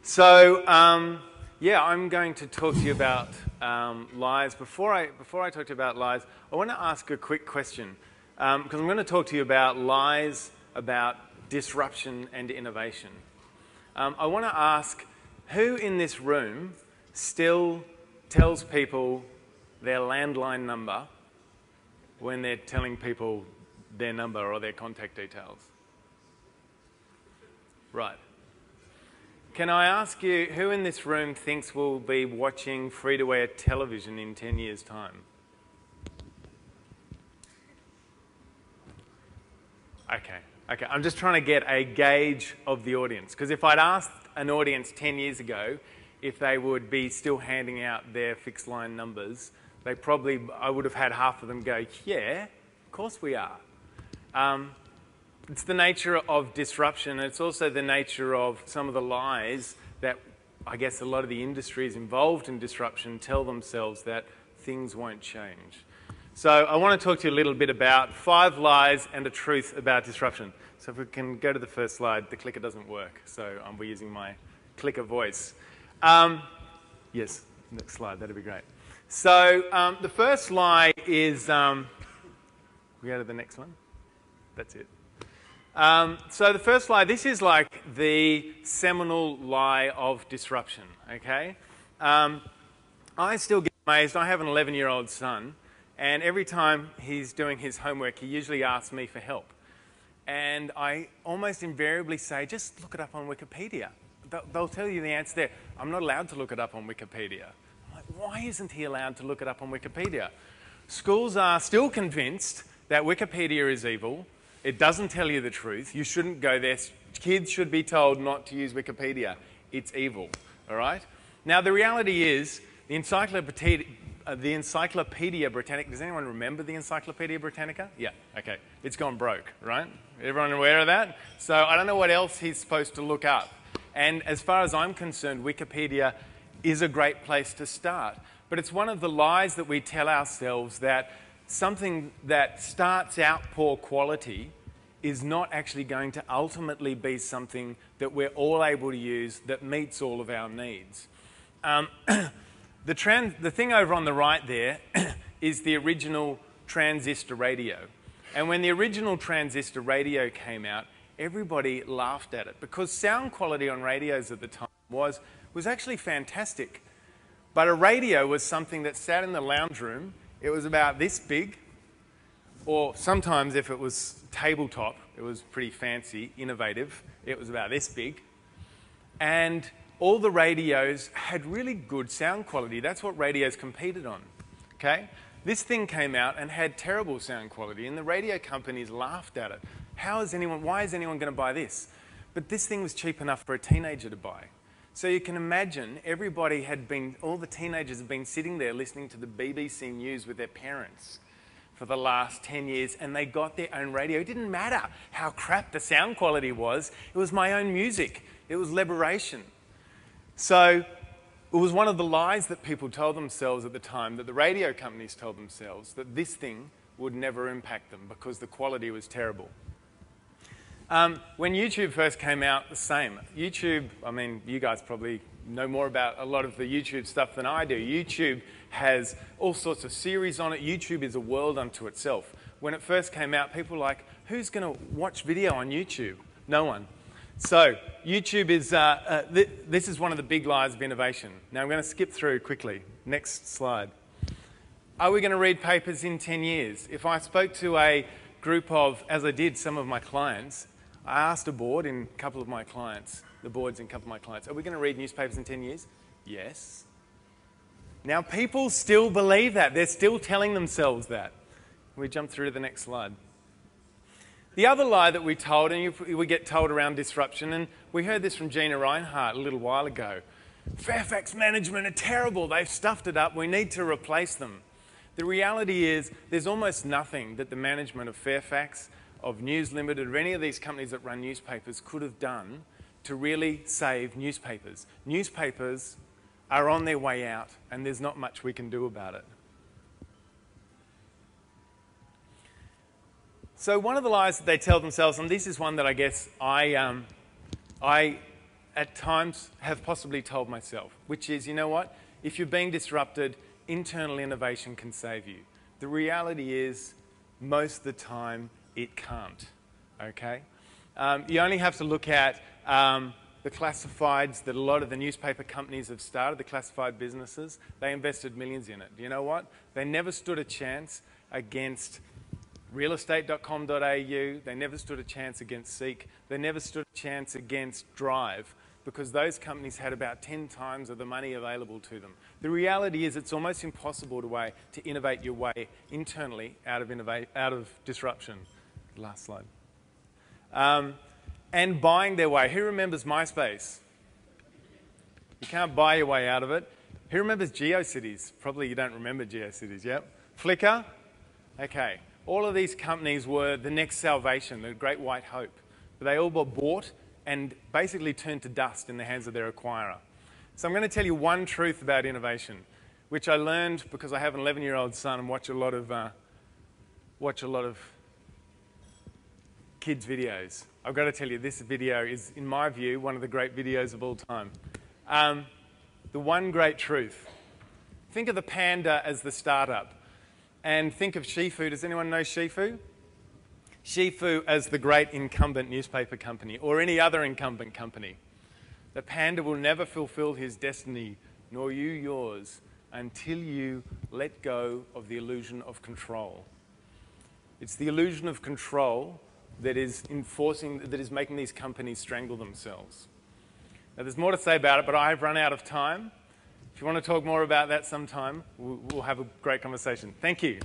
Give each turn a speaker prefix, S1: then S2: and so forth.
S1: Yeah, I'm going to talk to you about lies. Before I talk to you about lies, I want to ask a quick question, because I'm going to talk to you about lies about disruption and innovation. I want to ask, who in this room still tells people their landline number when they're telling people their number or their contact details? Right. Can I ask you, who in this room thinks we'll be watching free-to-air television in 10 years' time? Okay. I'm just trying to get a gauge of the audience. Because if I'd asked an audience 10 years ago if they would be still handing out their fixed line numbers, I would have had half of them go, yeah, of course we are. It's the nature of disruption. It's also the nature of some of the lies that I guess a lot of the industries involved in disruption tell themselves that things won't change. So I want to talk to you a little bit about 5 lies and a truth about disruption. So if we can go to the first slide, the clicker doesn't work, so we're using my clicker voice. Yes, next slide, that'd be great. So the first lie is, we go to the next one? That's it. So the first lie, this is like the seminal lie of disruption, okay? I still get amazed. I have an 11-year-old son, and every time he's doing his homework, he usually asks me for help. And I almost invariably say, just look it up on Wikipedia. They'll tell you the answer there. I'm not allowed to look it up on Wikipedia. I'm like, why isn't he allowed to look it up on Wikipedia? Schools are still convinced that Wikipedia is evil. It doesn't tell you the truth. You shouldn't go there. Kids should be told not to use Wikipedia. It's evil, all right? Now, the reality is the Encyclopedia Britannica, does anyone remember the Encyclopedia Britannica? Yeah, okay. It's gone broke, right? Everyone aware of that? So I don't know what else he's supposed to look up. And as far as I'm concerned, Wikipedia is a great place to start. But it's one of the lies that we tell ourselves that something that starts out poor quality is not actually going to ultimately be something that we're all able to use that meets all of our needs. The thing over on the right there is the original transistor radio. And when the original transistor radio came out, everybody laughed at it because sound quality on radios at the time was actually fantastic. But a radio was something that sat in the lounge room. It was about this big, or sometimes if it was tabletop, it was pretty fancy, innovative. It was about this big. And all the radios had really good sound quality. That's what radios competed on, okay? This thing came out and had terrible sound quality, and the radio companies laughed at it. Why is anyone going to buy this? But this thing was cheap enough for a teenager to buy. So you can imagine all the teenagers have been sitting there listening to the BBC News with their parents for the last 10 years, and they got their own radio. It didn't matter how crap the sound quality was. It was my own music. It was liberation. So it was one of the lies that people told themselves at the time, that the radio companies told themselves, that this thing would never impact them because the quality was terrible. When YouTube first came out, the same. YouTube, I mean, you guys probably know more about a lot of the YouTube stuff than I do. YouTube has all sorts of series on it. YouTube is a world unto itself. When it first came out, people were like, who's going to watch video on YouTube? No one. So YouTube is, this is one of the big lies of innovation. Now I'm going to skip through quickly. Next slide. Are we going to read papers in 10 years? If I spoke to a group of, as I did some of my clients, I asked a board in a couple of my clients, are we going to read newspapers in 10 years? Yes. Now people still believe that. They're still telling themselves that. We jump through to the next slide. The other lie that we told, and we get told around disruption, and we heard this from Gina Reinhardt a little while ago. Fairfax management are terrible. They've stuffed it up. We need to replace them. The reality is there's almost nothing that the management of Fairfax, of News Limited, or any of these companies that run newspapers could have done to really save newspapers. Newspapers are on their way out, and there's not much we can do about it. So one of the lies that they tell themselves, and this is one that I guess I at times have possibly told myself, which is, you know what? If you're being disrupted, internal innovation can save you. The reality is, most of the time, it can't, okay? You only have to look at the classifieds that a lot of the newspaper companies have started, the classified businesses. They invested millions in it. You know what? They never stood a chance against realestate.com.au. They never stood a chance against Seek. They never stood a chance against Drive, because those companies had about 10 times of the money available to them. The reality is it's almost impossible to innovate your way internally out of disruption. Last slide. And buying their way. Who remembers MySpace? You can't buy your way out of it. Who remembers GeoCities? Probably you don't remember GeoCities, yep. Flickr? Okay. All of these companies were the next salvation, the great white hope. But they all were bought and basically turned to dust in the hands of their acquirer. So I'm going to tell you one truth about innovation, which I learned because I have an 11-year-old son and watch a lot of kids' videos. I've got to tell you, this video is, in my view, one of the great videos of all time. The one great truth. Think of the panda as the startup, and think of Shifu. Does anyone know Shifu? Shifu as the great incumbent newspaper company, or any other incumbent company. The panda will never fulfill his destiny, nor you yours, until you let go of the illusion of control. It's the illusion of control that is making these companies strangle themselves. Now, there's more to say about it, but I've run out of time. If you want to talk more about that sometime, we'll have a great conversation. Thank you.